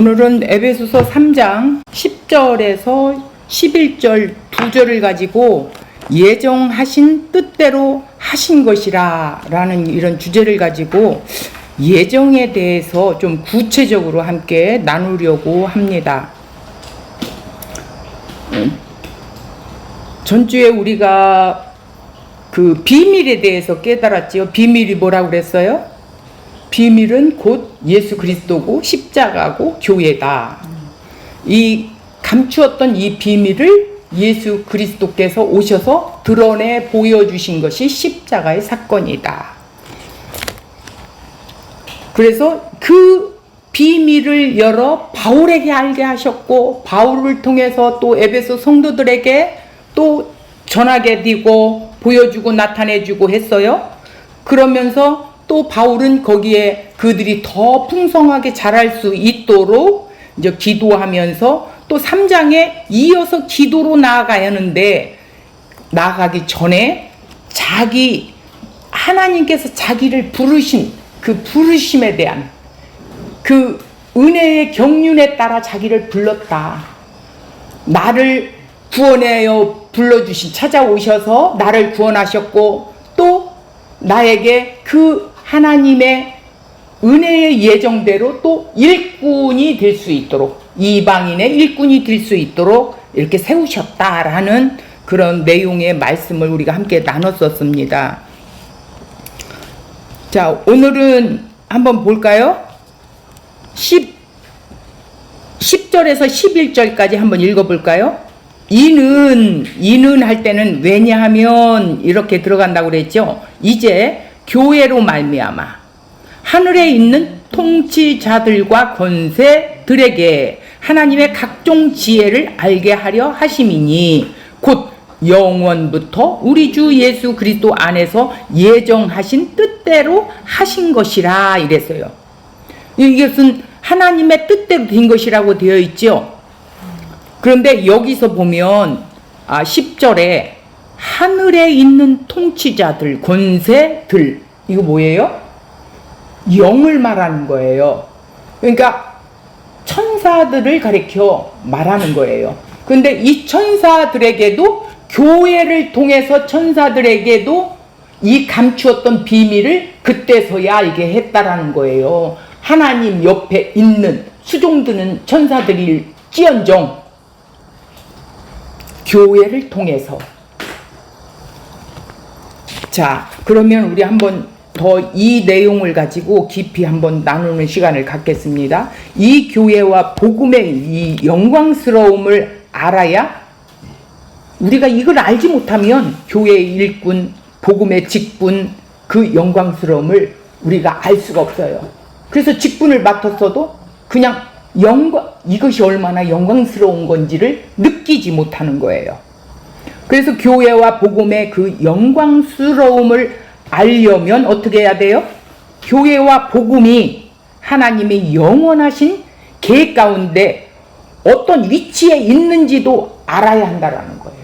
오늘은 에베소서 3장 10절에서 11절 두 절을 가지고 예정하신 뜻대로 하신 것이라 라는 이런 주제를 가지고 예정에 대해서 좀 구체적으로 함께 나누려고 합니다. 전주에 우리가 그 비밀에 대해서 깨달았지요. 비밀이 뭐라고 그랬어요? 비밀은 곧 예수 그리스도고 십자가고 교회다. 이 감추었던 이 비밀을 예수 그리스도께서 오셔서 드러내 보여주신 것이 십자가의 사건이다. 그래서 그 비밀을 열어 바울에게 알게 하셨고, 바울을 통해서 또 에베소 성도들에게 또 전하게 되고 보여주고 나타내주고 했어요. 그러면서 또 바울은 거기에 그들이 더 풍성하게 자랄 수 있도록 이제 기도하면서 또 3장에 이어서 기도로 나아가야 하는데, 나아가기 전에 하나님께서 자기를 부르신 그 부르심에 대한 그 은혜의 경륜에 따라 자기를 불렀다. 나를 구원하여 찾아오셔서 나를 구원하셨고, 또 나에게 그 하나님의 은혜의 예정대로 또 일꾼이 될 수 있도록, 이방인의 일꾼이 될 수 있도록 이렇게 세우셨다라는 그런 내용의 말씀을 우리가 함께 나눴었습니다. 자, 오늘은 한번 볼까요? 10절에서 11절까지 한번 읽어볼까요? 이는 할 때는 왜냐하면 이렇게 들어간다고 그랬죠. 이제 교회로 말미암아 하늘에 있는 통치자들과 권세들에게 하나님의 각종 지혜를 알게 하려 하심이니 곧 영원부터 우리 주 예수 그리스도 안에서 예정하신 뜻대로 하신 것이라 이랬어요. 이것은 하나님의 뜻대로 된 것이라고 되어 있죠. 그런데 여기서 보면 10절에 하늘에 있는 통치자들, 권세들, 이거 뭐예요? 영을 말하는 거예요. 그러니까 천사들을 가리켜 말하는 거예요. 그런데 이 천사들에게도, 교회를 통해서 천사들에게도 이 감추었던 비밀을 그때서야 알게 했다라는 거예요. 하나님 옆에 있는 수종드는 천사들일지언정 교회를 통해서. 자, 그러면 우리 한번 더 이 내용을 가지고 깊이 한번 나누는 시간을 갖겠습니다. 이 교회와 복음의 이 영광스러움을 알아야, 우리가 이걸 알지 못하면 교회의 일꾼, 복음의 직분, 그 영광스러움을 우리가 알 수가 없어요. 그래서 직분을 맡았어도 그냥 이것이 얼마나 영광스러운 건지를 느끼지 못하는 거예요. 그래서 교회와 복음의 그 영광스러움을 알려면 어떻게 해야 돼요? 교회와 복음이 하나님의 영원하신 계획 가운데 어떤 위치에 있는지도 알아야 한다는 거예요.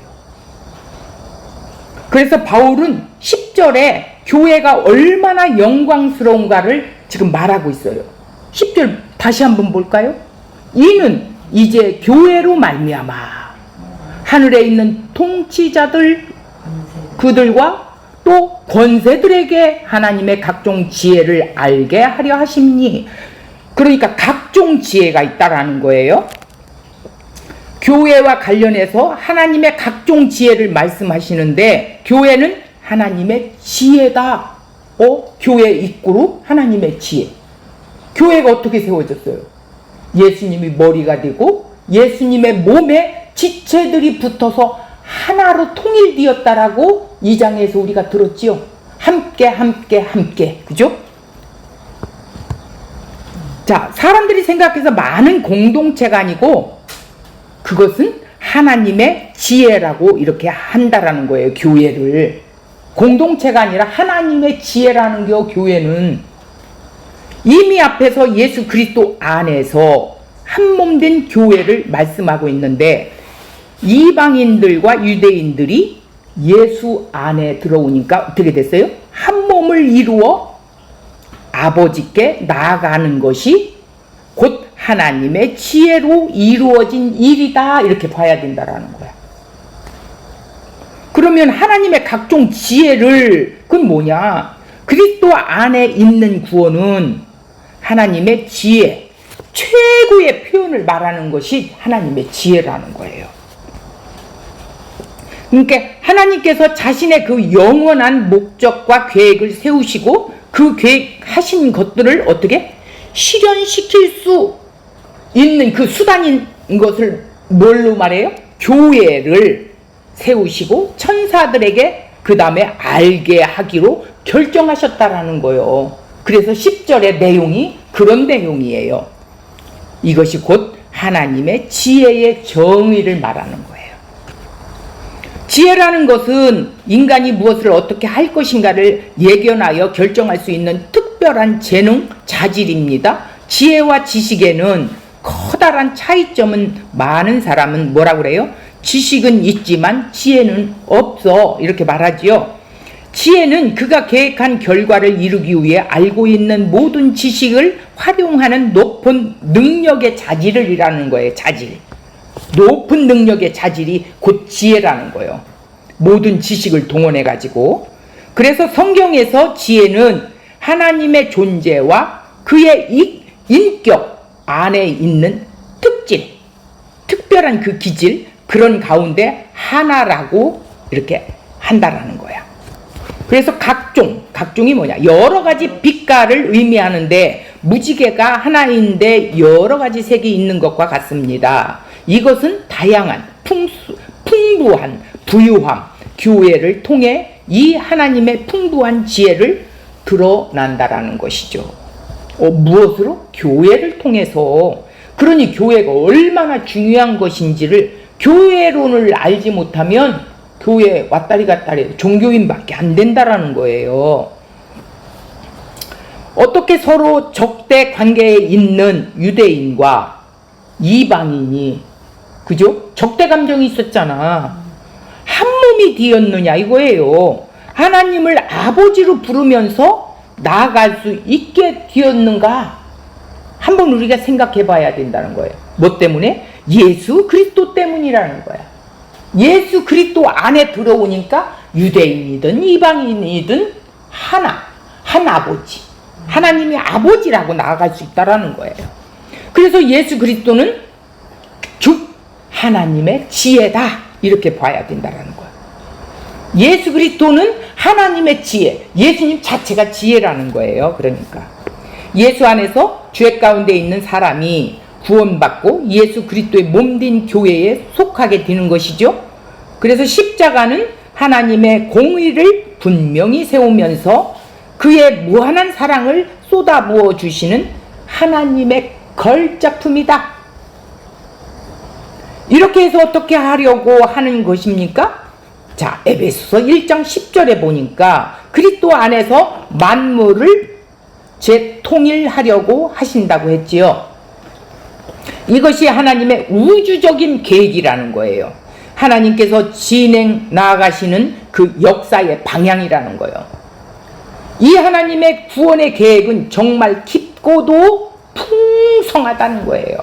그래서 바울은 10절에 교회가 얼마나 영광스러운가를 지금 말하고 있어요. 10절 다시 한번 볼까요? 이는 이제 교회로 말미암아 하늘에 있는 통치자들, 그들과 또 권세들에게 하나님의 각종 지혜를 알게 하려 하심니, 그러니까 각종 지혜가 있다라는 거예요. 교회와 관련해서 하나님의 각종 지혜를 말씀하시는데, 교회는 하나님의 지혜다. 교회 입구로 하나님의 지혜. 교회가 어떻게 세워졌어요? 예수님이 머리가 되고 예수님의 몸에 지체들이 붙어서 하나로 통일되었다라고 2장에서 우리가 들었지요. 함께. 그죠? 자, 사람들이 생각해서 많은 공동체가 아니고 그것은 하나님의 지혜라고 이렇게 한다라는 거예요. 교회를. 공동체가 아니라 하나님의 지혜라는 게 교회는 이미 앞에서 예수 그리스도 안에서 한 몸 된 교회를 말씀하고 있는데, 이방인들과 유대인들이 예수 안에 들어오니까 어떻게 됐어요? 한 몸을 이루어 아버지께 나아가는 것이 곧 하나님의 지혜로 이루어진 일이다, 이렇게 봐야 된다라는 거야. 그러면 하나님의 각종 지혜를, 그건 뭐냐? 그리스도 안에 있는 구원은 하나님의 지혜, 최고의 표현을 말하는 것이 하나님의 지혜라는 거예요. 그러니까 하나님께서 자신의 그 영원한 목적과 계획을 세우시고 그 계획하신 것들을 어떻게 실현시킬 수 있는 그 수단인 것을 뭘로 말해요? 교회를 세우시고 천사들에게 그 다음에 알게 하기로 결정하셨다라는 거예요. 그래서 10절의 내용이 그런 내용이에요. 이것이 곧 하나님의 지혜의 정의를 말하는 거예요. 지혜라는 것은 인간이 무엇을 어떻게 할 것인가를 예견하여 결정할 수 있는 특별한 재능, 자질입니다. 지혜와 지식에는 커다란 차이점은 많은 사람은 뭐라 그래요? 지식은 있지만 지혜는 없어, 이렇게 말하지요. 지혜는 그가 계획한 결과를 이루기 위해 알고 있는 모든 지식을 활용하는 높은 능력의 자질을 이라는 거예요. 자질. 높은 능력의 자질이 곧 지혜라는 거예요. 모든 지식을 동원해 가지고. 그래서 성경에서 지혜는 하나님의 존재와 그의 인격 안에 있는 특질, 특별한 그 기질, 그런 가운데 하나라고 이렇게 한다라는 거야. 그래서 각종이 뭐냐? 여러 가지 빛깔을 의미하는데 무지개가 하나인데 여러 가지 색이 있는 것과 같습니다. 이것은 다양한 풍부한 부유함, 교회를 통해 이 하나님의 풍부한 지혜를 드러난다라는 것이죠. 무엇으로? 교회를 통해서. 그러니 교회가 얼마나 중요한 것인지를 교회론을 알지 못하면 교회 왔다리 갔다리 종교인밖에 안 된다라는 거예요. 어떻게 서로 적대 관계에 있는 유대인과 이방인이, 그죠? 적대 감정이 있었잖아. 한 몸이 되었느냐 이거예요. 하나님을 아버지로 부르면서 나아갈 수 있게 되었는가? 한번 우리가 생각해 봐야 된다는 거예요. 뭐 때문에? 예수 그리스도 때문이라는 거야. 예수 그리스도 안에 들어오니까 유대인이든 이방인이든 한 아버지, 하나님이 아버지라고 나아갈 수 있다라는 거예요. 그래서 예수 그리스도는 즉 하나님의 지혜다, 이렇게 봐야 된다라는 거예요. 예수 그리스도는 하나님의 지혜, 예수님 자체가 지혜라는 거예요. 그러니까 예수 안에서 죄 가운데 있는 사람이 구원받고 예수 그리스도의 몸된 교회에 속하게 되는 것이죠. 그래서 십자가는 하나님의 공의를 분명히 세우면서 그의 무한한 사랑을 쏟아부어 주시는 하나님의 걸작품이다. 이렇게 해서 어떻게 하려고 하는 것입니까? 자, 에베소서 1장 10절에 보니까 그리스도 안에서 만물을 재통일하려고 하신다고 했지요. 이것이 하나님의 우주적인 계획이라는 거예요. 하나님께서 나아가시는 그 역사의 방향이라는 거예요. 이 하나님의 구원의 계획은 정말 깊고도 풍성하다는 거예요.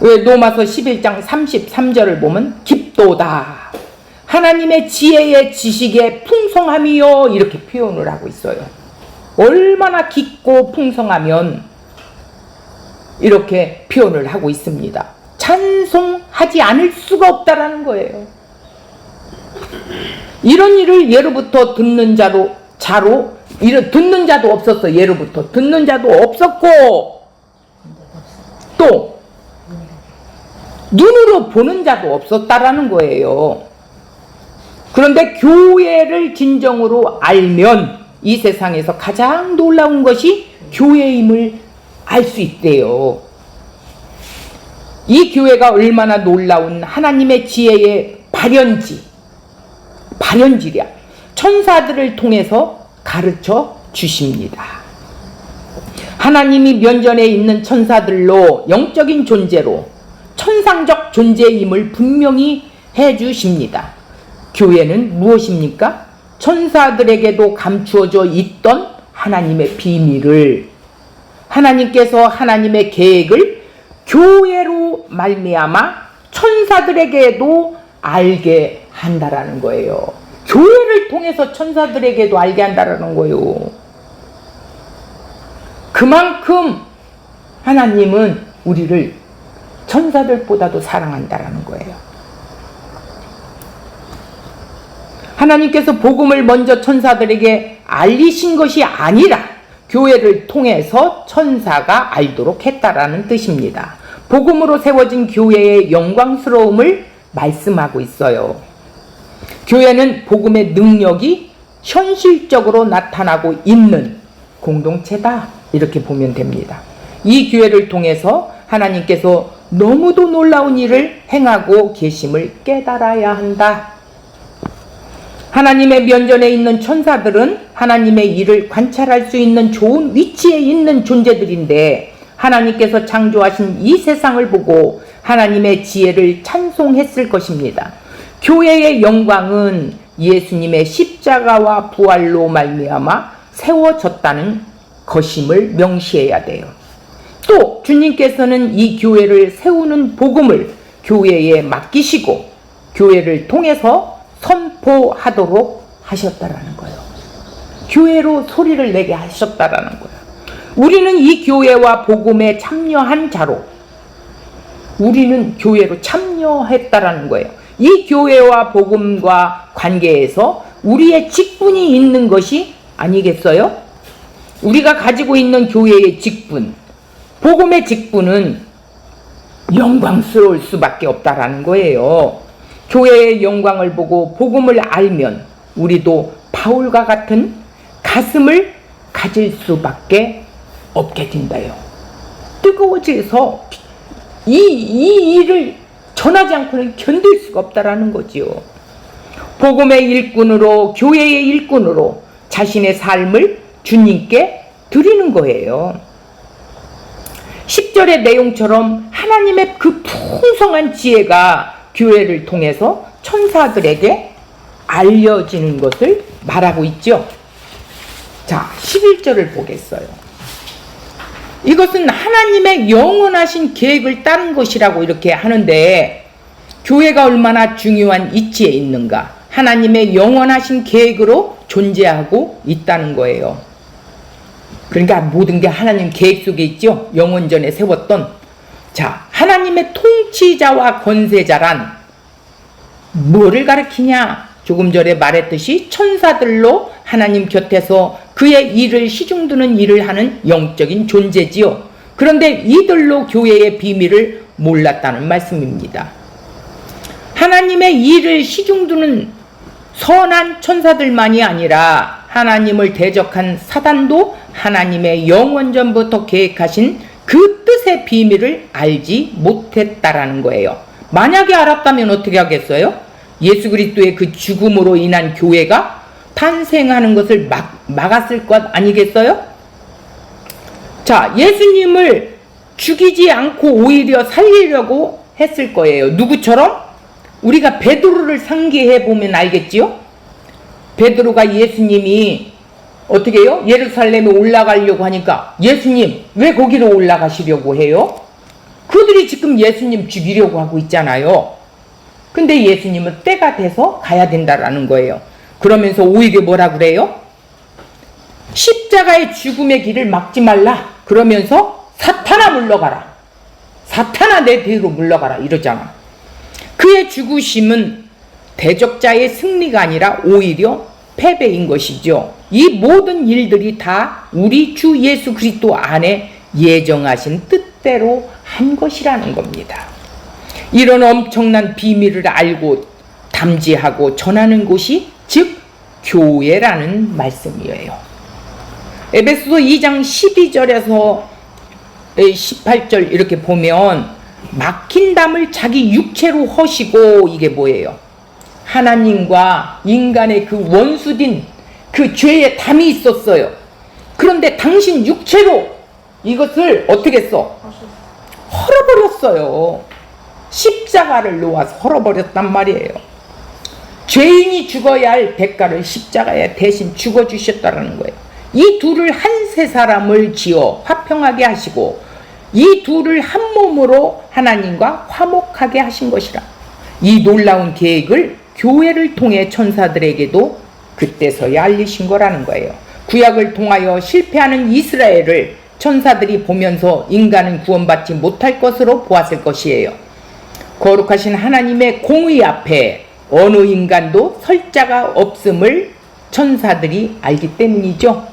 왜 로마서 11장 33절을 보면 깊도다, 하나님의 지혜의 지식의 풍성함이요, 이렇게 표현을 하고 있어요. 얼마나 깊고 풍성하면 이렇게 표현을 하고 있습니다. 찬송하지 않을 수가 없다라는 거예요. 이런 일을 예로부터 듣는 자도 없었어. 예로부터 듣는 자도 없었고 또 눈으로 보는 자도 없었다라는 거예요. 그런데 교회를 진정으로 알면 이 세상에서 가장 놀라운 것이 교회임을 알 수 있대요. 이 교회가 얼마나 놀라운 하나님의 지혜의 발현지랴. 천사들을 통해서 가르쳐 주십니다. 하나님이 면전에 있는 천사들로 영적인 존재로 천상적 존재임을 분명히 해 주십니다. 교회는 무엇입니까? 천사들에게도 감추어져 있던 하나님의 비밀을 하나님께서 하나님의 계획을 교회로 말미암아 천사들에게도 알게 한다라는 거예요. 교회를 통해서 천사들에게도 알게 한다라는 거예요. 그만큼 하나님은 우리를 천사들보다도 사랑한다라는 거예요. 하나님께서 복음을 먼저 천사들에게 알리신 것이 아니라 교회를 통해서 천사가 알도록 했다라는 뜻입니다. 복음으로 세워진 교회의 영광스러움을 말씀하고 있어요. 교회는 복음의 능력이 현실적으로 나타나고 있는 공동체다, 이렇게 보면 됩니다. 이 교회를 통해서 하나님께서 너무도 놀라운 일을 행하고 계심을 깨달아야 한다. 하나님의 면전에 있는 천사들은 하나님의 일을 관찰할 수 있는 좋은 위치에 있는 존재들인데, 하나님께서 창조하신 이 세상을 보고 하나님의 지혜를 찬송했을 것입니다. 교회의 영광은 예수님의 십자가와 부활로 말미암아 세워졌다는 것임을 명시해야 돼요. 또 주님께서는 이 교회를 세우는 복음을 교회에 맡기시고 교회를 통해서 선포하도록 하셨다라는 거예요. 교회로 소리를 내게 하셨다라는 거예요. 우리는 이 교회와 복음에 참여한 자로, 우리는 교회로 참여했다라는 거예요. 이 교회와 복음과 관계에서 우리의 직분이 있는 것이 아니겠어요? 우리가 가지고 있는 교회의 직분, 복음의 직분은 영광스러울 수밖에 없다라는 거예요. 교회의 영광을 보고 복음을 알면 우리도 바울과 같은 가슴을 가질 수밖에 없게 된다요. 뜨거워져서 이 일을 전하지 않고는 견딜 수가 없다라는 거지요. 복음의 일꾼으로, 교회의 일꾼으로 자신의 삶을 주님께 드리는 거예요. 10절의 내용처럼 하나님의 그 풍성한 지혜가 교회를 통해서 천사들에게 알려지는 것을 말하고 있죠. 자, 11절을 보겠어요. 이것은 하나님의 영원하신 계획을 따른 것이라고 이렇게 하는데, 교회가 얼마나 중요한 이치에 있는가, 하나님의 영원하신 계획으로 존재하고 있다는 거예요. 그러니까 모든 게 하나님 계획 속에 있죠. 영원전에 세웠던. 자, 하나님의 통치자와 권세자란 뭐를 가리키냐? 조금 전에 말했듯이 천사들로 하나님 곁에서 그의 일을 시중드는 일을 하는 영적인 존재지요. 그런데 이들로 교회의 비밀을 몰랐다는 말씀입니다. 하나님의 일을 시중드는 선한 천사들만이 아니라 하나님을 대적한 사단도 하나님의 영원전부터 계획하신 그 뜻의 비밀을 알지 못했다라는 거예요. 만약에 알았다면 어떻게 하겠어요? 예수 그리스도의 그 죽음으로 인한 교회가 탄생하는 것을 막았을 것 아니겠어요? 자, 예수님을 죽이지 않고 오히려 살리려고 했을 거예요. 누구처럼? 우리가 베드로를 상기해 보면 알겠지요? 베드로가 예수님이 어떻게 해요? 예루살렘에 올라가려고 하니까, 예수님 왜 거기로 올라가시려고 해요? 그들이 지금 예수님 죽이려고 하고 있잖아요. 근데 예수님은 때가 돼서 가야 된다라는 거예요. 그러면서 오히려 뭐라 그래요? 십자가의 죽음의 길을 막지 말라. 그러면서 사탄아 물러가라. 사탄아 내 뒤로 물러가라 이러잖아. 그의 죽으심은 대적자의 승리가 아니라 오히려 패배인 것이죠. 이 모든 일들이 다 우리 주 예수 그리스도 안에 예정하신 뜻대로 한 것이라는 겁니다. 이런 엄청난 비밀을 알고 담지하고 전하는 곳이 즉 교회라는 말씀이에요. 에베소서 2장 12절에서 18절 이렇게 보면 막힌 담을 자기 육체로 허시고, 이게 뭐예요? 하나님과 인간의 그 원수된 그 죄의 담이 있었어요. 그런데 당신 육체로 이것을 어떻게 했어? 헐어버렸어요. 십자가를 놓아서 헐어버렸단 말이에요. 죄인이 죽어야 할 대가를 십자가에 대신 죽어주셨다는 거예요. 이 둘을 한 세 사람을 지어 화평하게 하시고 이 둘을 한 몸으로 하나님과 화목하게 하신 것이라. 이 놀라운 계획을 교회를 통해 천사들에게도 그때서야 알리신 거라는 거예요. 구약을 통하여 실패하는 이스라엘을 천사들이 보면서 인간은 구원받지 못할 것으로 보았을 것이에요. 거룩하신 하나님의 공의 앞에 어느 인간도 설 자가 없음을 천사들이 알기 때문이죠.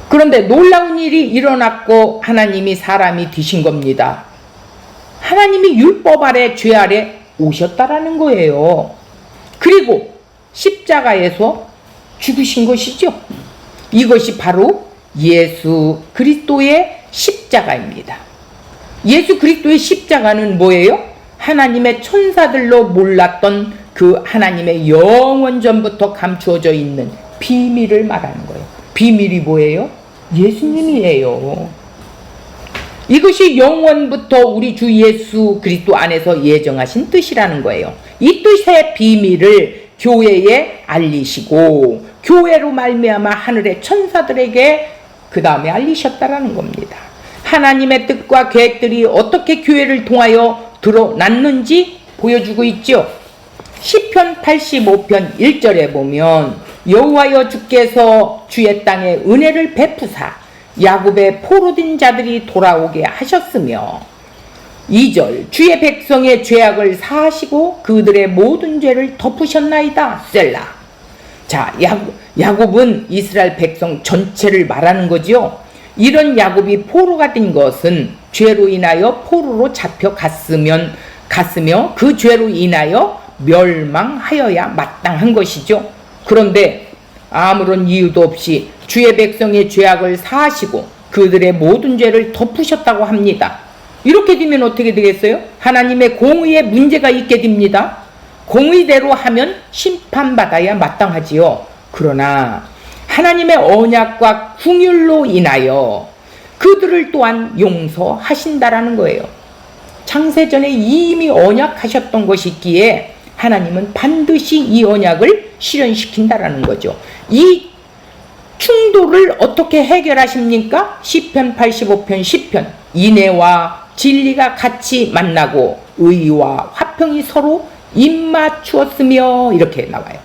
그런데 놀라운 일이 일어났고 하나님이 사람이 되신 겁니다. 하나님이 율법 아래 죄 아래 오셨다라는 거예요. 그리고 십자가에서 죽으신 것이죠. 이것이 바로 예수 그리스도의 십자가입니다. 예수 그리스도의 십자가는 뭐예요? 하나님의 천사들로 몰랐던 그 하나님의 영원전부터 감추어져 있는 비밀을 말하는 거예요. 비밀이 뭐예요? 예수님이에요. 이것이 영원부터 우리 주 예수 그리스도 안에서 예정하신 뜻이라는 거예요. 이 뜻의 비밀을 교회에 알리시고 교회로 말미암아 하늘의 천사들에게 그 다음에 알리셨다라는 겁니다. 하나님의 뜻과 계획들이 어떻게 교회를 통하여 드러났는지 보여주고 있죠. 시편 85편 1절에 보면 여호와여 주께서 주의 땅에 은혜를 베푸사 야곱의 포로된 자들이 돌아오게 하셨으며 2절 주의 백성의 죄악을 사하시고 그들의 모든 죄를 덮으셨나이다. 셀라. 자, 야곱은 이스라엘 백성 전체를 말하는 거죠. 이런 야곱이 포로가 된 것은 죄로 인하여 포로로 잡혀갔으며 그 죄로 인하여 멸망하여야 마땅한 것이죠. 그런데 아무런 이유도 없이 주의 백성의 죄악을 사하시고 그들의 모든 죄를 덮으셨다고 합니다. 이렇게 되면 어떻게 되겠어요? 하나님의 공의에 문제가 있게 됩니다. 공의대로 하면 심판받아야 마땅하지요. 그러나 하나님의 언약과 긍휼로 인하여 그들을 또한 용서하신다라는 거예요. 창세전에 이미 언약하셨던 것이 있기에 하나님은 반드시 이 언약을 실현시킨다라는 거죠. 이 충돌을 어떻게 해결하십니까? 시편 85편 10편 인애와 진리가 같이 만나고 의와 화평이 서로 입맞추었으며 이렇게 나와요.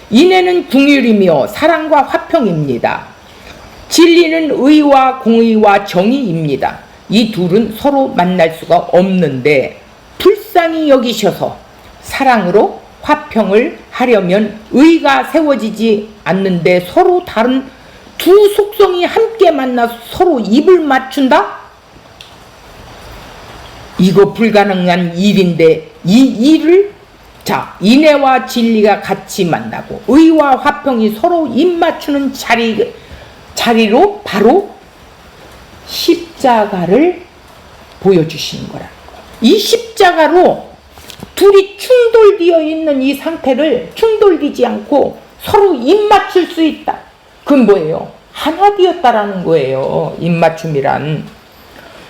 인애는 긍휼이며 사랑과 화평입니다. 진리는 의와 공의와 정의입니다. 이 둘은 서로 만날 수가 없는데 불쌍히 여기셔서 사랑으로 화평을 하려면 의가 세워지지 않는데 서로 다른 두 속성이 함께 만나서 서로 입을 맞춘다? 이거 불가능한 일인데 이 일을 인애와 진리가 같이 만나고 의와 화평이 서로 입 맞추는 자리로 바로 십자가를 보여주시는 거라는 거예요. 이 십자가로 둘이 충돌되어 있는 이 상태를 충돌되지 않고 서로 입맞출 수 있다. 그건 뭐예요? 하나 되었다라는 거예요. 입맞춤이란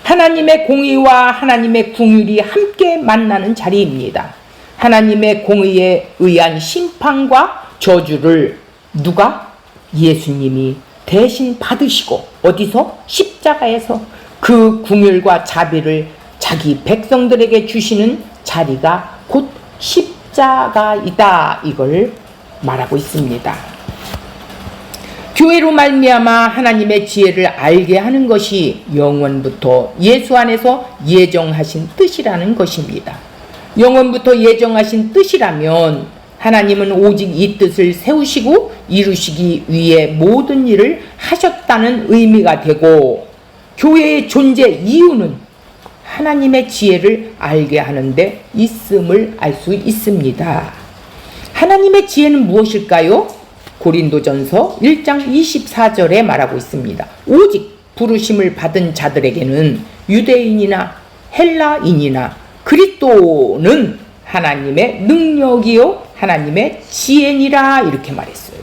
하나님의 공의와 하나님의 긍휼이 함께 만나는 자리입니다. 하나님의 공의에 의한 심판과 저주를 누가? 예수님이 대신 받으시고 어디서? 십자가에서 그 긍휼과 자비를 자기 백성들에게 주시는 자리가 곧 십자가이다. 이걸 말하고 있습니다. 교회로 말미암아 하나님의 지혜를 알게 하는 것이 영원부터 예수 안에서 예정하신 뜻이라는 것입니다. 영원부터 예정하신 뜻이라면 하나님은 오직 이 뜻을 세우시고 이루시기 위해 모든 일을 하셨다는 의미가 되고 교회의 존재 이유는 하나님의 지혜를 알게 하는데 있음을 알 수 있습니다. 하나님의 지혜는 무엇일까요? 고린도전서 1장 24절에 말하고 있습니다. 오직 부르심을 받은 자들에게는 유대인이나 헬라인이나 그리스도는 하나님의 능력이요 하나님의 지혜니라 이렇게 말했어요.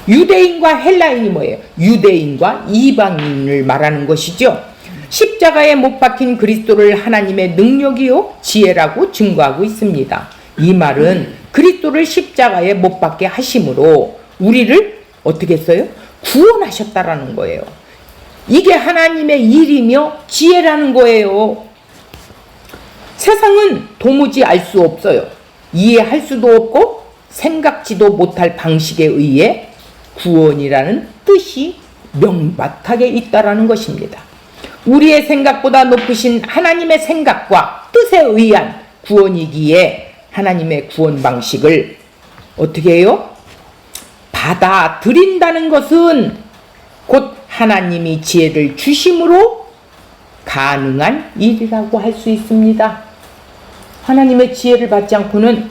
유대인과 헬라인이 뭐예요? 유대인과 이방인을 말하는 것이죠. 십자가에 못 박힌 그리스도를 하나님의 능력이요 지혜라고 증거하고 있습니다. 이 말은 그리스도를 십자가에 못 박게 하심으로 우리를 어떻게 했어요? 구원하셨다라는 거예요. 이게 하나님의 일이며 지혜라는 거예요. 세상은 도무지 알 수 없어요. 이해할 수도 없고 생각지도 못할 방식에 의해 구원이라는 뜻이 명확하게 있다라는 것입니다. 우리의 생각보다 높으신 하나님의 생각과 뜻에 의한 구원이기에 하나님의 구원 방식을 어떻게 해요? 받아들인다는 것은 곧 하나님이 지혜를 주심으로 가능한 일이라고 할 수 있습니다. 하나님의 지혜를 받지 않고는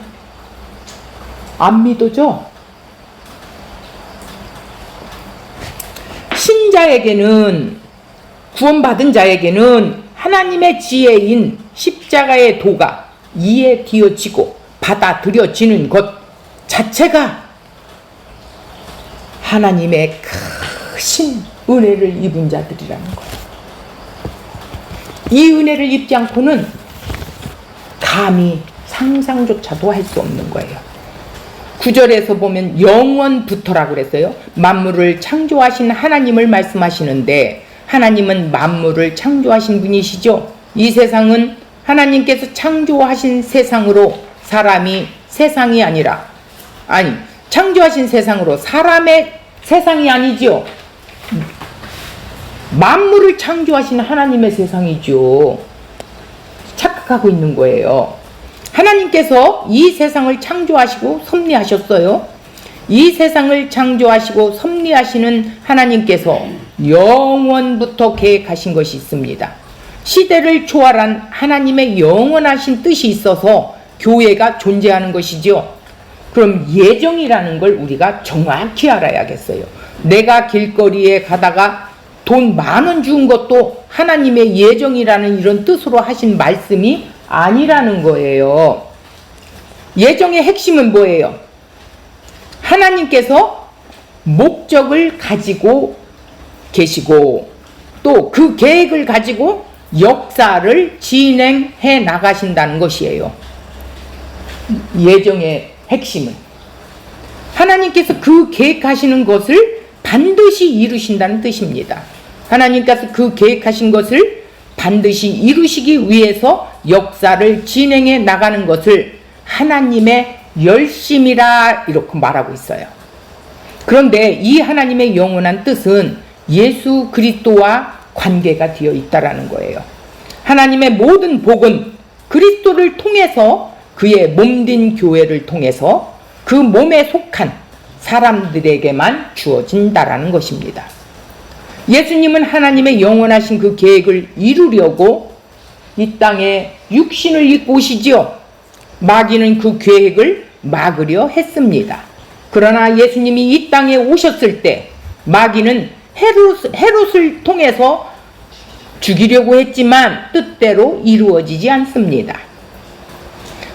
안 믿어져. 신자에게는, 구원받은 자에게는 하나님의 지혜인 십자가의 도가 이해되어지고 받아들여지는 것 자체가 하나님의 크신 은혜를 입은 자들이라는 거예요. 이 은혜를 입지 않고는 감히 상상조차도 할 수 없는 거예요. 9절에서 보면 영원부터라고 그랬어요. 만물을 창조하신 하나님을 말씀하시는데 하나님은 만물을 창조하신 분이시죠. 이 세상은 하나님께서 창조하신 세상으로 사람이 세상이 아니라, 아니, 창조하신 세상으로 사람의 세상이 아니죠. 만물을 창조하신 하나님의 세상이죠. 착각하고 있는 거예요. 하나님께서 이 세상을 창조하시고 섭리하셨어요. 이 세상을 창조하시고 섭리하시는 하나님께서 영원부터 계획하신 것이 있습니다. 시대를 초월한 하나님의 영원하신 뜻이 있어서 교회가 존재하는 것이죠. 그럼 예정이라는 걸 우리가 정확히 알아야겠어요. 내가 길거리에 가다가 돈 10,000원 준 것도 하나님의 예정이라는 이런 뜻으로 하신 말씀이 아니라는 거예요. 예정의 핵심은 뭐예요? 하나님께서 목적을 가지고 계시고 또 그 계획을 가지고 역사를 진행해 나가신다는 것이에요. 예정의 핵심은 하나님께서 그 계획하시는 것을 반드시 이루신다는 뜻입니다. 하나님께서 그 계획하신 것을 반드시 이루시기 위해서 역사를 진행해 나가는 것을 하나님의 열심이라 이렇게 말하고 있어요. 그런데 이 하나님의 영원한 뜻은 예수 그리스도와 관계가 되어 있다라는 거예요. 하나님의 모든 복은 그리스도를 통해서 그의 몸된 교회를 통해서 그 몸에 속한 사람들에게만 주어진다라는 것입니다. 예수님은 하나님의 영원하신 그 계획을 이루려고 이 땅에 육신을 입고 오시지요. 마귀는 그 계획을 막으려 했습니다. 그러나 예수님이 이 땅에 오셨을 때 마귀는 헤롯을 통해서 죽이려고 했지만 뜻대로 이루어지지 않습니다.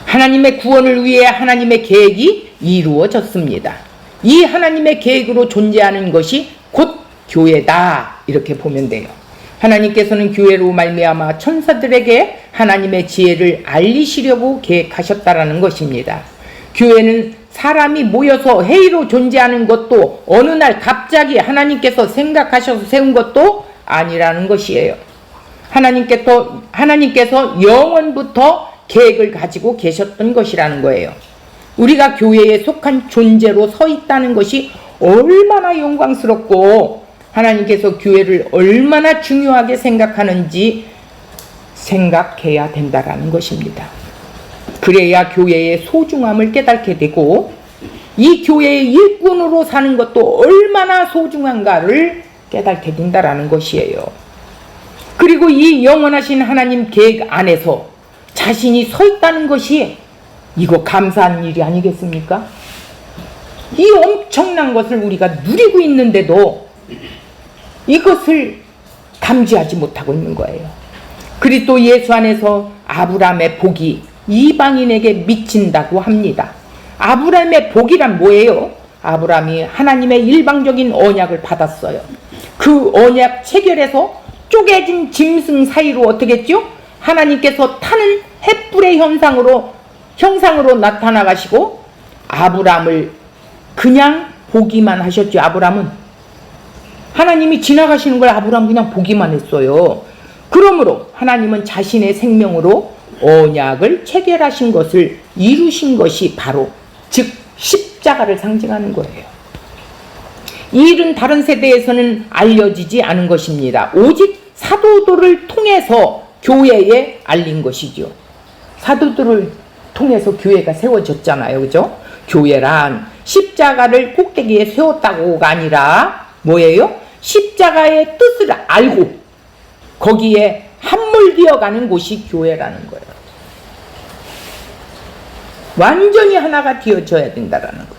하나님의 구원을 위해 하나님의 계획이 이루어졌습니다. 이 하나님의 계획으로 존재하는 것이 곧 교회다 이렇게 보면 돼요. 하나님께서는 교회로 말미암아 천사들에게 하나님의 지혜를 알리시려고 계획하셨다라는 것입니다. 교회는 사람이 모여서 회의로 존재하는 것도 어느 날 갑자기 하나님께서 생각하셔서 세운 것도 아니라는 것이에요. 하나님께서 영원부터 계획을 가지고 계셨던 것이라는 거예요. 우리가 교회에 속한 존재로 서 있다는 것이 얼마나 영광스럽고 하나님께서 교회를 얼마나 중요하게 생각하는지 생각해야 된다라는 것입니다. 그래야 교회의 소중함을 깨닫게 되고 이 교회의 일꾼으로 사는 것도 얼마나 소중한가를 깨닫게 된다라는 것이에요. 그리고 이 영원하신 하나님 계획 안에서 자신이 서 있다는 것이 이거 감사한 일이 아니겠습니까? 이 엄청난 것을 우리가 누리고 있는데도 이것을 감지하지 못하고 있는 거예요. 그리스도 예수 안에서 아브라함의 복이 이방인에게 미친다고 합니다. 아브라함의 복이란 뭐예요? 아브라함이 하나님의 일방적인 언약을 받았어요. 그 언약 체결에서 쪼개진 짐승 사이로 어떻게 했죠? 하나님께서 타는 횃불의 형상으로 나타나가시고 아브라함을 그냥 보기만 하셨죠. 아브라함은 하나님이 지나가시는 걸 아브라함 그냥 보기만 했어요. 그러므로 하나님은 자신의 생명으로 언약을 체결하신 것을 이루신 것이 바로 즉 십자가를 상징하는 거예요. 이 일은 다른 세대에서는 알려지지 않은 것입니다. 오직 사도들을 통해서 교회에 알린 것이죠. 사도들을 통해서 교회가 세워졌잖아요. 그죠? 교회란 십자가를 꼭대기에 세웠다고가 아니라 뭐예요? 십자가의 뜻을 알고 거기에 함몰되어가는 곳이 교회라는 거예요. 완전히 하나가 되어져야 된다라는 거예요.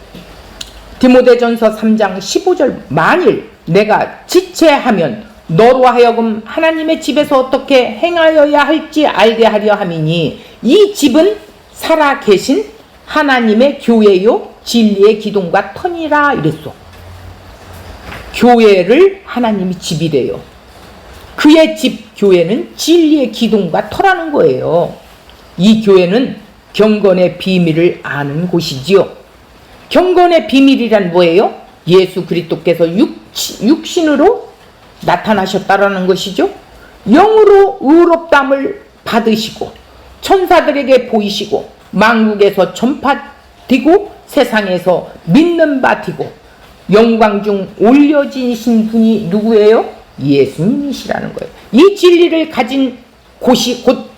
디모데전서 3장 15절 만일 내가 지체하면 너로 하여금 하나님의 집에서 어떻게 행하여야 할지 알게 하려 함이니 이 집은 살아계신 하나님의 교회요 진리의 기둥과 터니라 이랬어. 교회를 하나님이 집이래요. 그의 집 교회는 진리의 기둥과 터라는 거예요. 이 교회는 경건의 비밀을 아는 곳이지요. 경건의 비밀이란 뭐예요? 예수 그리스도께서 육신으로 나타나셨다라는 것이죠. 영으로 의롭다함을 받으시고 천사들에게 보이시고 만국에서 전파되고 세상에서 믿는 바 되고 영광 중 올려지신 분이 누구예요? 예수님이시라는 거예요. 이 진리를 가진 곳이 곧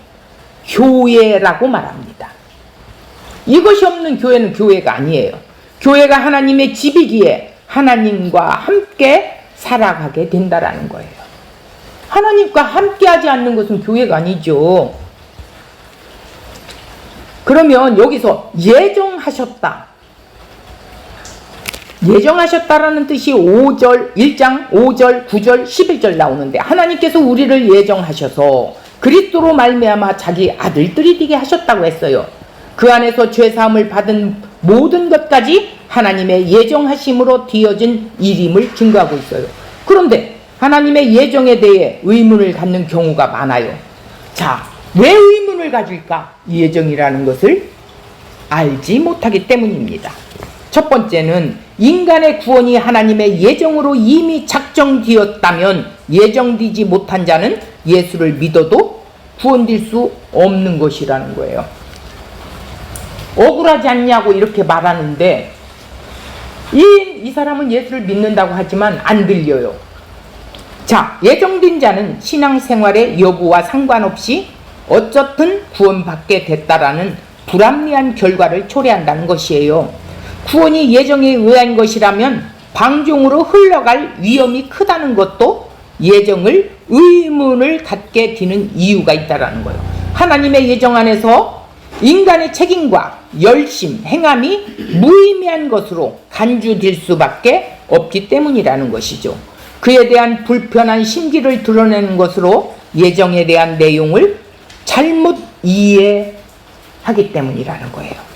교회라고 말합니다. 이것이 없는 교회는 교회가 아니에요. 교회가 하나님의 집이기에 하나님과 함께 살아가게 된다라는 거예요. 하나님과 함께하지 않는 것은 교회가 아니죠. 그러면 여기서 예정하셨다라는 뜻이 1장 5절 9절 11절 나오는데 하나님께서 우리를 예정하셔서 그리스도로 말미암아 자기 아들들이 되게 하셨다고 했어요. 그 안에서 죄사함을 받은 모든 것까지 하나님의 예정하심으로 되어진 일임을 증거하고 있어요. 그런데 하나님의 예정에 대해 의문을 갖는 경우가 많아요. 자, 왜 의문을 가질까? 예정이라는 것을 알지 못하기 때문입니다. 첫 번째는 인간의 구원이 하나님의 예정으로 이미 작정되었다면 예정되지 못한 자는 예수를 믿어도 구원될 수 없는 것이라는 거예요. 억울하지 않냐고 이렇게 말하는데 이 사람은 예수를 믿는다고 하지만 안 들려요. 자, 예정된 자는 신앙생활의 여부와 상관없이 어쨌든 구원받게 됐다라는 불합리한 결과를 초래한다는 것이에요. 구원이 예정에 의한 것이라면 방종으로 흘러갈 위험이 크다는 것도 예정을 의문을 갖게 되는 이유가 있다라는 거예요. 하나님의 예정 안에서 인간의 책임과 열심, 행함이 무의미한 것으로 간주될 수밖에 없기 때문이라는 것이죠. 그에 대한 불편한 심기를 드러내는 것으로 예정에 대한 내용을 잘못 이해하기 때문이라는 거예요.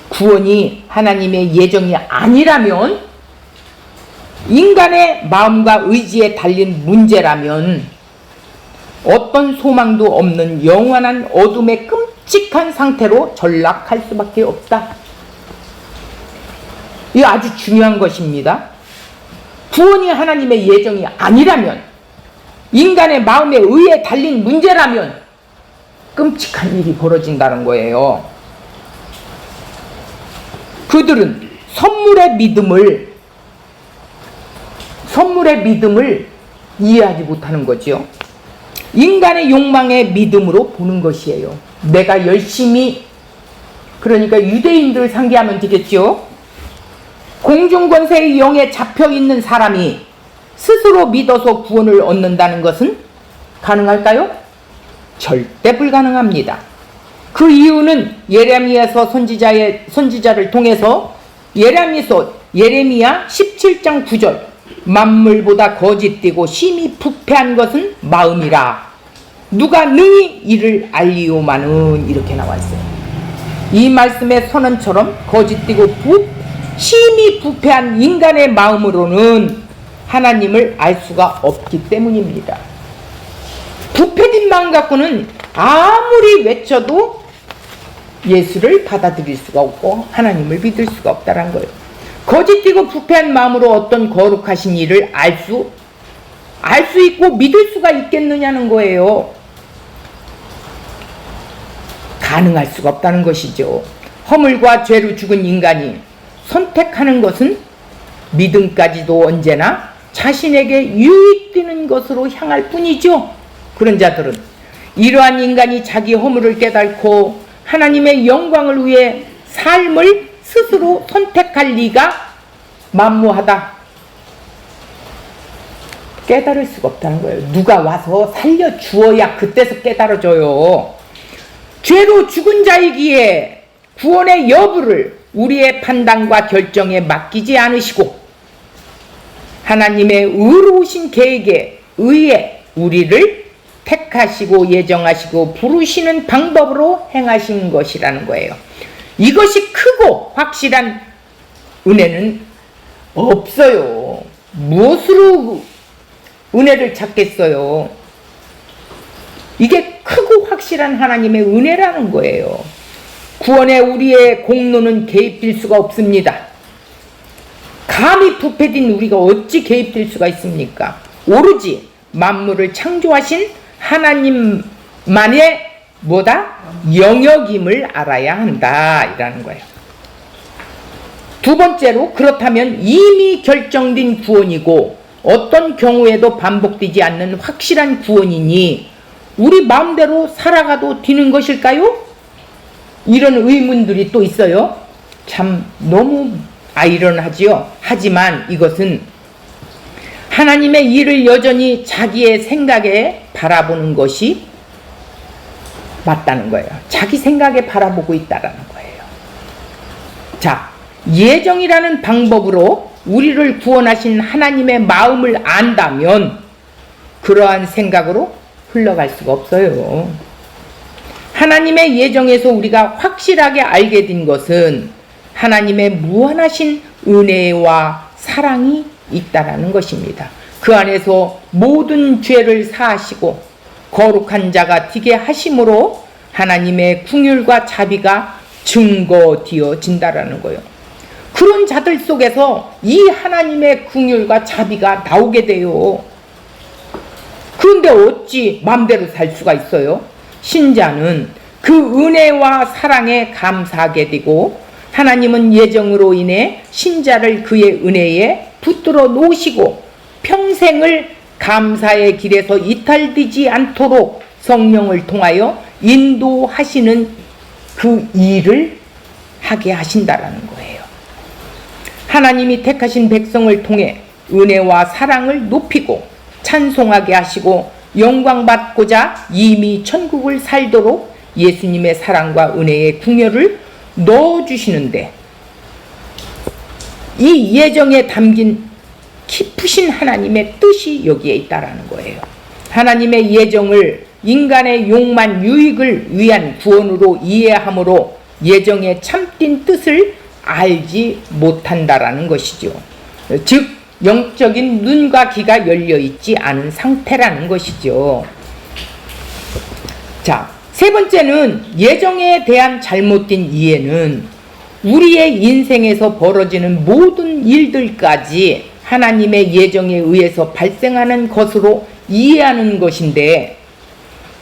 구원이 하나님의 예정이 아니라면, 인간의 마음과 의지에 달린 문제라면 어떤 소망도 없는 영원한 어둠의 끔찍한 상태로 전락할 수밖에 없다. 이거 아주 중요한 것입니다. 구원이 하나님의 예정이 아니라면, 인간의 마음에 의해 달린 문제라면 끔찍한 일이 벌어진다는 거예요. 그들은 선물의 믿음을 이해하지 못하는 거죠. 인간의 욕망의 믿음으로 보는 것이에요. 내가 열심히, 그러니까 유대인들을 상기하면 되겠죠. 공중권세의 영에 잡혀있는 사람이 스스로 믿어서 구원을 얻는다는 것은 가능할까요? 절대 불가능합니다. 그 이유는 예레미야서 선지자를 통해서 예레미야 17장 9절 만물보다 거짓되고 심히 부패한 것은 마음이라 누가 능히 이를 알리오마는 이렇게 나와 있어요. 이 말씀의 선언처럼 거짓되고 심히 부패한 인간의 마음으로는 하나님을 알 수가 없기 때문입니다. 부패된 마음 갖고는 아무리 외쳐도 예수를 받아들일 수가 없고 하나님을 믿을 수가 없다는 거예요. 거짓되고 부패한 마음으로 어떤 거룩하신 일을 알 수 알 수 있고 믿을 수가 있겠느냐는 거예요. 가능할 수가 없다는 것이죠. 허물과 죄로 죽은 인간이 선택하는 것은 믿음까지도 언제나 자신에게 유익되는 것으로 향할 뿐이죠. 그런 자들은 이러한 인간이 자기 허물을 깨닫고 하나님의 영광을 위해 삶을 스스로 선택할 리가 만무하다. 깨달을 수가 없다는 거예요. 누가 와서 살려주어야 그때서 깨달아져요. 죄로 죽은 자이기에 구원의 여부를 우리의 판단과 결정에 맡기지 않으시고 하나님의 의로우신 계획에 의해 우리를 택하시고 예정하시고 부르시는 방법으로 행하신 것이라는 거예요. 이것이 크고 확실한 은혜는 없어요. 무엇으로 은혜를 찾겠어요? 이게 크고 확실한 하나님의 은혜라는 거예요. 구원에 우리의 공로는 개입될 수가 없습니다. 감히 부패된 우리가 어찌 개입될 수가 있습니까? 오로지 만물을 창조하신 하나님만의 뭐다? 영역임을 알아야 한다 이라는 거예요. 두 번째로, 그렇다면 이미 결정된 구원이고 어떤 경우에도 반복되지 않는 확실한 구원이니 우리 마음대로 살아가도 되는 것일까요? 이런 의문들이 또 있어요. 참 너무 아이러니하지요. 하지만 이것은 하나님의 일을 여전히 자기의 생각에 바라보는 것이 맞다는 거예요. 자기 생각에 바라보고 있다라는 거예요. 자, 예정이라는 방법으로 우리를 구원하신 하나님의 마음을 안다면 그러한 생각으로 흘러갈 수가 없어요. 하나님의 예정에서 우리가 확실하게 알게 된 것은 하나님의 무한하신 은혜와 사랑이 있다라는 것입니다. 그 안에서 모든 죄를 사하시고 거룩한 자가 되게 하심으로 하나님의 긍휼과 자비가 증거되어진다라는 거예요. 그런 자들 속에서 이 하나님의 긍휼과 자비가 나오게 돼요. 그런데 어찌 마음대로 살 수가 있어요? 신자는 그 은혜와 사랑에 감사하게 되고 하나님은 예정으로 인해 신자를 그의 은혜에 붙들어 놓으시고 평생을 감사의 길에서 이탈되지 않도록 성령을 통하여 인도하시는 그 일을 하게 하신다라는 거예요. 하나님이 택하신 백성을 통해 은혜와 사랑을 높이고 찬송하게 하시고 영광받고자 이미 천국을 살도록 예수님의 사랑과 은혜의 궁여를 넣어주시는데 이 예정에 담긴 깊으신 하나님의 뜻이 여기에 있다라는 거예요. 하나님의 예정을 인간의 욕만 유익을 위한 구원으로 이해함으로 예정의 참된 뜻을 알지 못한다라는 것이죠. 즉 영적인 눈과 귀가 열려있지 않은 상태라는 것이죠. 자, 세 번째는 예정에 대한 잘못된 이해는 우리의 인생에서 벌어지는 모든 일들까지 하나님의 예정에 의해서 발생하는 것으로 이해하는 것인데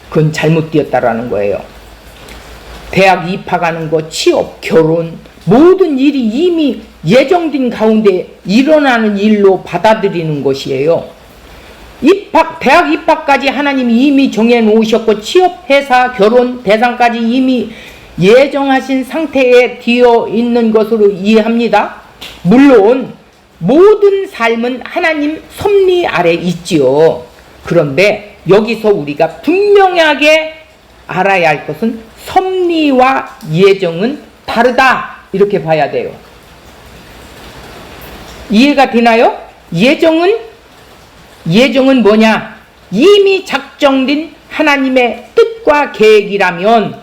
그건 잘못되었다라는 거예요. 대학 입학하는 것, 취업, 결혼 모든 일이 이미 예정된 가운데 일어나는 일로 받아들이는 것이에요. 대학 입학까지 하나님이 이미 정해놓으셨고 취업, 회사, 결혼, 대상까지 이미 예정하신 상태에 되어 있는 것으로 이해합니다. 물론 모든 삶은 하나님 섭리 아래 있지요. 그런데 여기서 우리가 분명하게 알아야 할 것은 섭리와 예정은 다르다 이렇게 봐야 돼요. 이해가 되나요? 예정은 뭐냐? 이미 작정된 하나님의 뜻과 계획이라면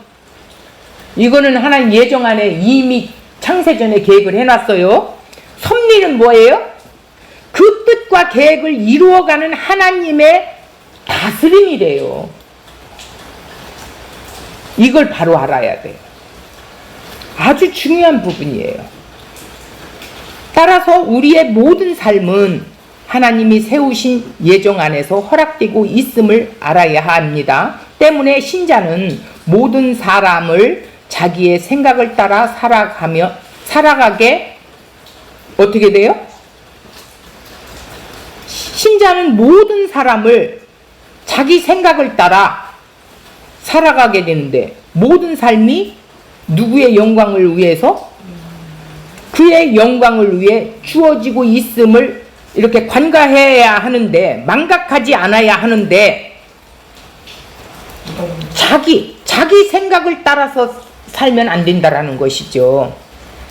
이거는 하나님 예정 안에 이미 창세전에 계획을 해놨어요. 섭리는 뭐예요? 그 뜻과 계획을 이루어가는 하나님의 다스림이래요. 이걸 바로 알아야 돼요. 아주 중요한 부분이에요. 따라서 우리의 모든 삶은 하나님이 세우신 예정 안에서 허락되고 있음을 알아야 합니다. 때문에 신자는 모든 사람을 자기의 생각을 따라 살아가게 어떻게 돼요? 신자는 모든 사람을 자기 생각을 따라 살아가게 되는데 모든 삶이 누구의 영광을 위해서? 그의 영광을 위해 주어지고 있음을 이렇게 관가해야 하는데 망각하지 않아야 하는데 자기 생각을 따라서 살면 안 된다라는 것이죠.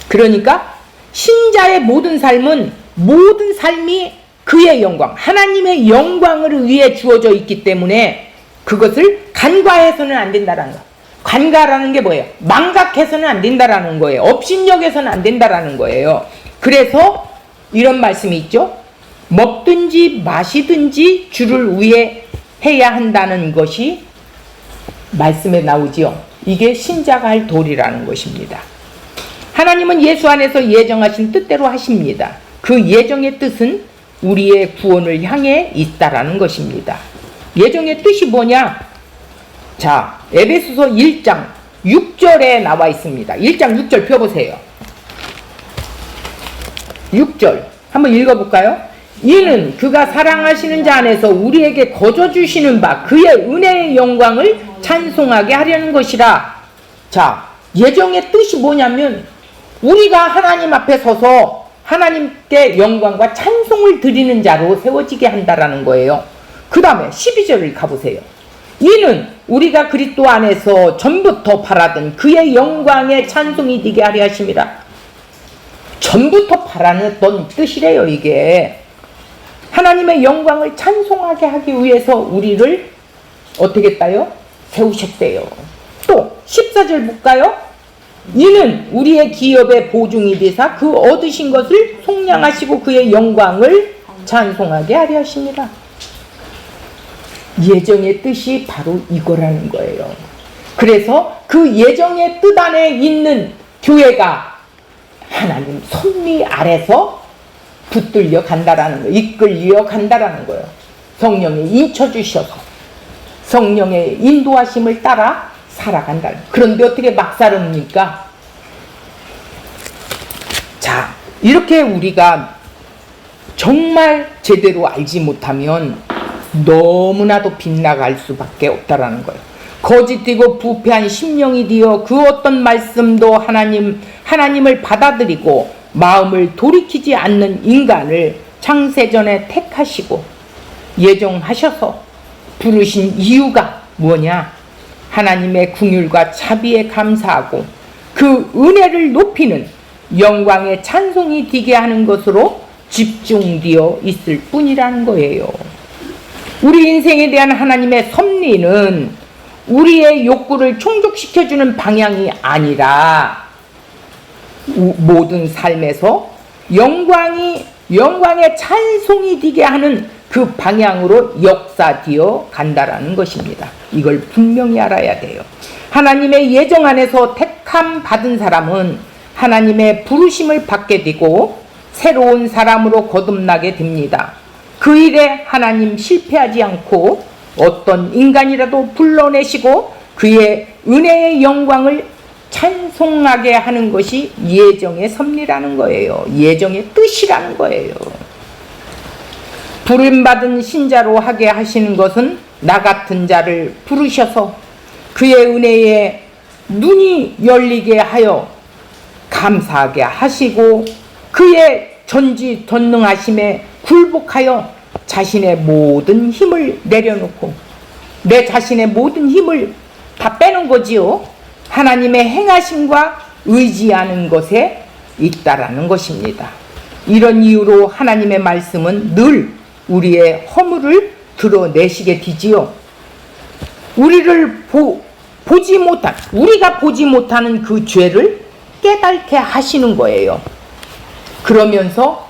그러니까 신자의 모든 삶은 모든 삶이 그의 영광, 하나님의 영광을 위해 주어져 있기 때문에 그것을 간과해서는 안 된다라는 거. 관가라는 게 뭐예요? 망각해서는 안 된다라는 거예요. 업신여겨서는 안 된다라는 거예요. 그래서 이런 말씀이 있죠. 먹든지 마시든지 주를 위해 해야 한다는 것이 말씀에 나오지요. 이게 신자가 할 도리라는 것입니다. 하나님은 예수 안에서 예정하신 뜻대로 하십니다. 그 예정의 뜻은 우리의 구원을 향해 있다라는 것입니다. 예정의 뜻이 뭐냐? 자, 에베소서 1장 6절에 나와 있습니다. 1장 6절 펴보세요. 6절 한번 읽어볼까요? 이는 그가 사랑하시는 자 안에서 우리에게 거저 주시는 바 그의 은혜의 영광을 찬송하게 하려는 것이라. 자, 예정의 뜻이 뭐냐면 우리가 하나님 앞에 서서 하나님께 영광과 찬송을 드리는 자로 세워지게 한다라는 거예요. 그 다음에 12절을 가보세요. 이는 우리가 그리스도 안에서 전부터 바라던 그의 영광의 찬송이 되게 하려 하심이라. 전부터 바라던 뜻이래요. 이게 하나님의 영광을 찬송하게 하기 위해서 우리를 어떻게 했다요? 세우셨대요. 또 14절 볼까요? 이는 우리의 기업의 보증이 되사 그 얻으신 것을 속량하시고 그의 영광을 찬송하게 하려 하십니다. 예정의 뜻이 바로 이거라는 거예요. 그래서 그 예정의 뜻 안에 있는 교회가 하나님 섭리 아래서 붙들려 간다라는 거예요. 이끌려 간다라는 거예요. 성령이 인쳐주셔서 성령의 인도하심을 따라 살아간다. 그런데 어떻게 막 살합니까? 자, 이렇게 우리가 정말 제대로 알지 못하면 너무나도 빗나갈 수밖에 없다라는 거예요. 거짓되고 부패한 심령이 되어 그 어떤 말씀도 하나님을 받아들이고 마음을 돌이키지 않는 인간을 창세전에 택하시고 예정하셔서 부르신 이유가 뭐냐? 하나님의 긍휼과 자비에 감사하고 그 은혜를 높이는 영광의 찬송이 되게 하는 것으로 집중되어 있을 뿐이라는 거예요. 우리 인생에 대한 하나님의 섭리는 우리의 욕구를 충족시켜주는 방향이 아니라 모든 삶에서 영광의 찬송이 되게 하는 그 방향으로 역사되어 간다라는 것입니다. 이걸 분명히 알아야 돼요. 하나님의 예정 안에서 택함 받은 사람은 하나님의 부르심을 받게 되고 새로운 사람으로 거듭나게 됩니다. 그 일에 하나님 실패하지 않고 어떤 인간이라도 불러내시고 그의 은혜의 영광을 찬송하게 하는 것이 예정의 섭리라는 거예요. 예정의 뜻이라는 거예요. 부름받은 신자로 하게 하시는 것은 나 같은 자를 부르셔서 그의 은혜에 눈이 열리게 하여 감사하게 하시고 그의 전지전능하심에 굴복하여 자신의 모든 힘을 내려놓고 내 자신의 모든 힘을 다 빼는 거지요. 하나님의 행하심과 의지하는 것에 있다라는 것입니다. 이런 이유로 하나님의 말씀은 늘 우리의 허물을 드러내시게 되지요. 우리가 보지 못하는 그 죄를 깨닫게 하시는 거예요. 그러면서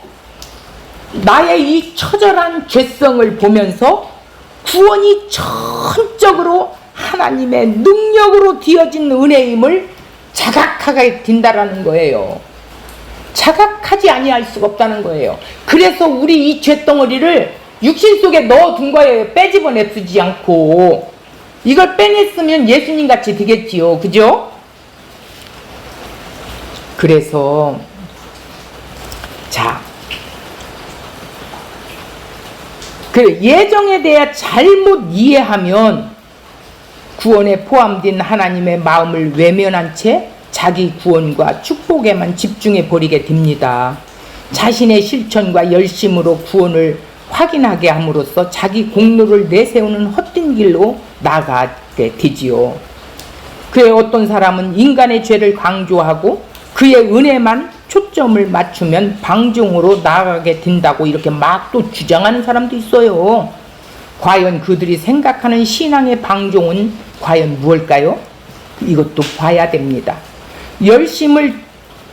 나의 이 처절한 죄성을 보면서 구원이 전적으로 하나님의 능력으로 되어진 은혜임을 자각하게 된다라는 거예요. 자각하지 아니할 수가 없다는 거예요. 그래서 우리 이 죄덩어리를 육신 속에 넣어둔 거예요. 빼집어내지 않고. 이걸 빼냈으면 예수님 같이 되겠지요. 그죠? 그래서 자, 그 예정에 대해 잘못 이해하면 구원에 포함된 하나님의 마음을 외면한 채 자기 구원과 축복에만 집중해 버리게 됩니다. 자신의 실천과 열심으로 구원을 확인하게 함으로써 자기 공로를 내세우는 헛된 길로 나아가게 되지요. 그의 어떤 사람은 인간의 죄를 강조하고 그의 은혜만 초점을 맞추면 방종으로 나아가게 된다고 이렇게 막 또 주장하는 사람도 있어요. 과연 그들이 생각하는 신앙의 방종은 과연 무엇일까요? 이것도 봐야 됩니다. 열심을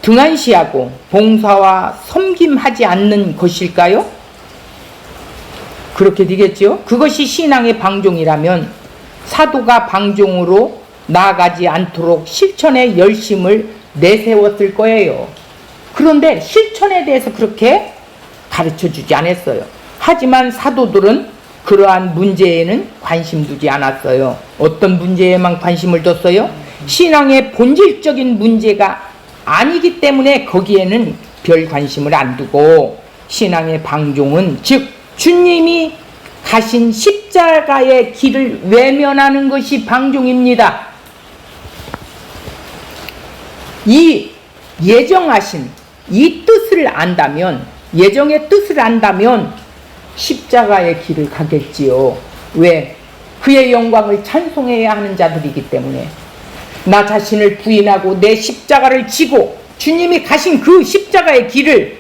등한시하고 봉사와 섬김하지 않는 것일까요? 그렇게 되겠죠. 그것이 신앙의 방종이라면 사도가 방종으로 나아가지 않도록 실천의 열심을 내세웠을 거예요. 그런데 실천에 대해서 그렇게 가르쳐주지 않았어요. 하지만 사도들은 그러한 문제에는 관심 두지 않았어요. 어떤 문제에만 관심을 뒀어요? 신앙의 본질적인 문제가 아니기 때문에 거기에는 별 관심을 안 두고, 신앙의 방종은 즉 주님이 가신 십자가의 길을 외면하는 것이 방종입니다. 이 예정하신 이 뜻을 안다면, 예정의 뜻을 안다면 십자가의 길을 가겠지요. 왜? 그의 영광을 찬송해야 하는 자들이기 때문에. 나 자신을 부인하고 내 십자가를 지고 주님이 가신 그 십자가의 길을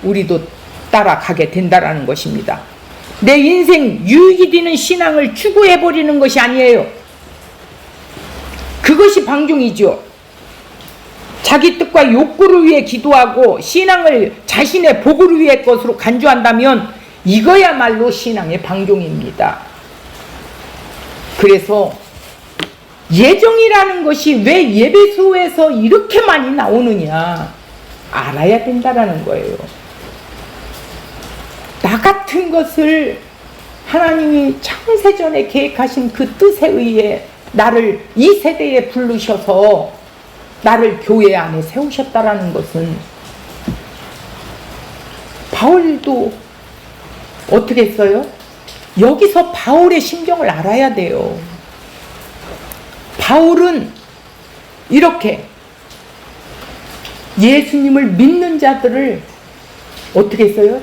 우리도 따라가게 된다라는 것입니다. 내 인생 유익이 되는 신앙을 추구해버리는 것이 아니에요. 그것이 방종이죠. 자기 뜻과 욕구를 위해 기도하고 신앙을 자신의 복을 위해 것으로 간주한다면 이거야말로 신앙의 방종입니다. 그래서 예정이라는 것이 왜 예배소에서 이렇게 많이 나오느냐 알아야 된다라는 거예요. 나 같은 것을 하나님이 창세전에 계획하신 그 뜻에 의해 나를 이 세대에 부르셔서 나를 교회 안에 세우셨다라는 것은, 바울도 어떻게 했어요? 여기서 바울의 심정을 알아야 돼요. 바울은 이렇게 예수님을 믿는 자들을 어떻게 했어요?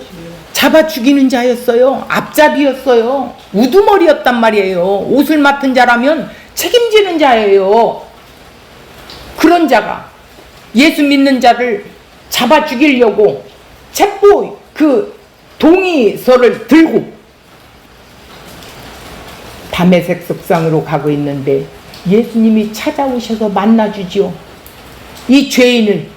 잡아 죽이는 자였어요. 앞잡이였어요. 우두머리였단 말이에요. 옷을 맡은 자라면 책임지는 자예요. 그런 자가 예수 믿는 자를 잡아 죽이려고 첩보 그 동의서를 들고 다메섹 석상으로 가고 있는데 예수님이 찾아오셔서 만나주지요. 이 죄인을.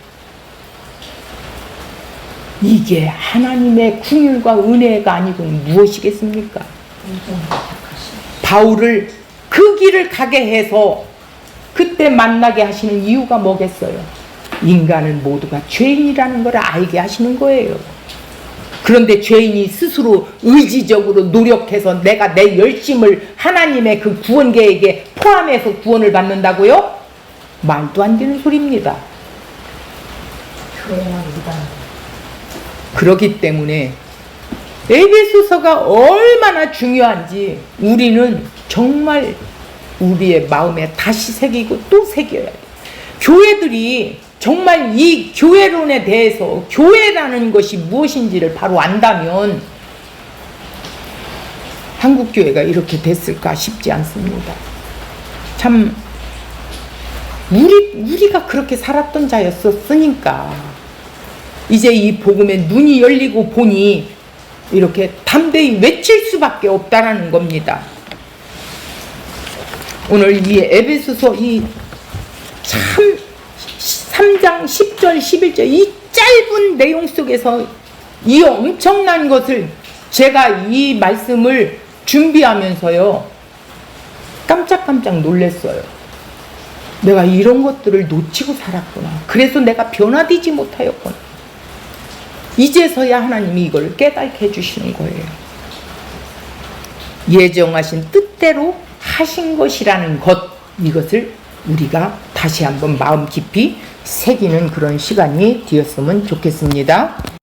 이게 하나님의 긍휼과 은혜가 아니고 무엇이겠습니까? 바울을 그 길을 가게 해서 그때 만나게 하시는 이유가 뭐겠어요? 인간은 모두가 죄인이라는 걸 알게 하시는 거예요. 그런데 죄인이 스스로 의지적으로 노력해서 내가 내 열심을 하나님의 그 구원 계획에 포함해서 구원을 받는다고요? 말도 안 되는 소리입니다. 그렇기 때문에 에베소서가 얼마나 중요한지 우리는 정말 우리의 마음에 다시 새기고 또 새겨야 돼요. 교회들이 정말 이 교회론에 대해서 교회라는 것이 무엇인지를 바로 안다면 한국교회가 이렇게 됐을까 싶지 않습니다. 참 우리가 그렇게 살았던 자였었으니까 이제 이 복음에 눈이 열리고 보니 이렇게 담대히 외칠 수밖에 없다라는 겁니다. 오늘 이 에베소서 이 참 3장 10절 11절 이 짧은 내용 속에서 이 엄청난 것을 제가 이 말씀을 준비하면서요 깜짝깜짝 놀랐어요. 내가 이런 것들을 놓치고 살았구나. 그래서 내가 변화되지 못하였구나. 이제서야 하나님이 이걸 깨닫게 해주시는 거예요. 예정하신 뜻대로 하신 것이라는 것, 이것을 우리가 다시 한번 마음 깊이 새기는 그런 시간이 되었으면 좋겠습니다.